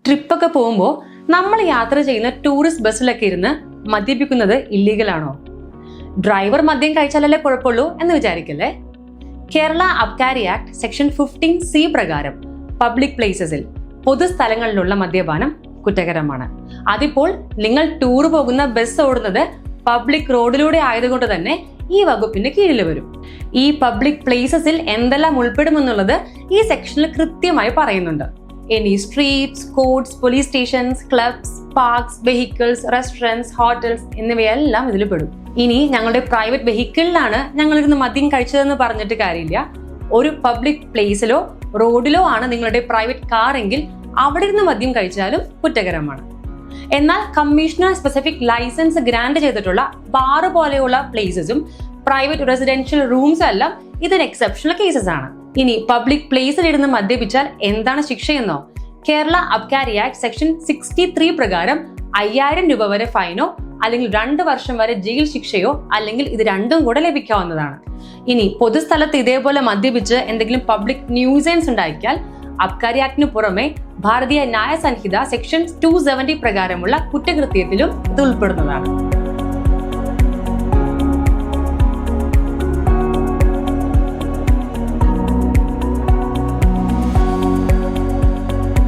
ട്രിപ്പൊക്കെ പോകുമ്പോൾ നമ്മൾ യാത്ര ചെയ്യുന്ന ടൂറിസ്റ്റ് ബസ്സിലൊക്കെ ഇരുന്ന് മദ്യപിക്കുന്നത് ഇല്ലീഗലാണോ? ഡ്രൈവർ മദ്യം കഴിച്ചാലല്ലേ കുഴപ്പമുള്ളൂ എന്ന് വിചാരിക്കല്ലേ. കേരള അബ്കാരി ആക്ട് സെക്ഷൻ 15C പ്രകാരം പബ്ലിക് പ്ലേസസിൽ പൊതുസ്ഥലങ്ങളിലുള്ള മദ്യപാനം കുറ്റകരമാണ്. അതിപ്പോൾ നിങ്ങൾ ടൂർ പോകുന്ന ബസ് ഓടുന്നത് പബ്ലിക് റോഡിലൂടെ ആയതുകൊണ്ട് തന്നെ ഈ വകുപ്പിന്റെ കീഴിൽ വരും. ഈ പബ്ലിക് പ്ലേസസിൽ എന്തെല്ലാം ഉൾപ്പെടുമെന്നുള്ളത് ഈ സെക്ഷനിൽ കൃത്യമായി പറയുന്നുണ്ട്. Any streets, courts, police stations, clubs, parks, vehicles, restaurants, hotels എന്നിവയെല്ലാം ഇതിൽ പെടും. ഇനി ഞങ്ങളുടെ പ്രൈവറ്റ് വെഹിക്കിളിലാണ് ഞങ്ങളിരുന്ന് മദ്യം കഴിച്ചതെന്ന് പറഞ്ഞിട്ട് കാര്യമില്ല. ഒരു പബ്ലിക് പ്ലേസിലോ റോഡിലോ ആണ് നിങ്ങളുടെ പ്രൈവറ്റ് കാർ എങ്കിൽ അവിടെ ഇരുന്ന് മദ്യം കഴിച്ചാലും കുറ്റകരമാണ്. എന്നാൽ കമ്മീഷണർ സ്പെസിഫിക് ലൈസൻസ് ഗ്രാന്റ് ചെയ്തിട്ടുള്ള ബാറ് പോലെയുള്ള പ്ലേസസും പ്രൈവറ്റ് റെസിഡൻഷ്യൽ റൂംസ് എല്ലാം ഇതിന് എക്സെപ്ഷണൽ കേസസ് ആണ്. ഇനി പബ്ലിക് പ്ലേസിൽ ഇരുന്ന് മദ്യപിച്ചാൽ എന്താണ് ശിക്ഷയെന്നോ? കേരള അബ്കാരി ആക്ട് സെക്ഷൻ 63 പ്രകാരം 5000 രൂപ വരെ ഫൈനോ അല്ലെങ്കിൽ 2 വർഷം വരെ ജയിൽ ശിക്ഷയോ അല്ലെങ്കിൽ ഇത് രണ്ടും കൂടെ ലഭിക്കാവുന്നതാണ്. ഇനി പൊതുസ്ഥലത്ത് ഇതേപോലെ മദ്യപിച്ച് എന്തെങ്കിലും പബ്ലിക് ന്യൂസൻസ് ഉണ്ടാക്കിയാൽ അബ്കാരി ആക്ടിന് പുറമെ ഭാരതീയ ന്യായ സംഹിത സെക്ഷൻ 270 പ്രകാരമുള്ള കുറ്റകൃത്യത്തിലും ഇത് ഉൾപ്പെടുന്നതാണ്.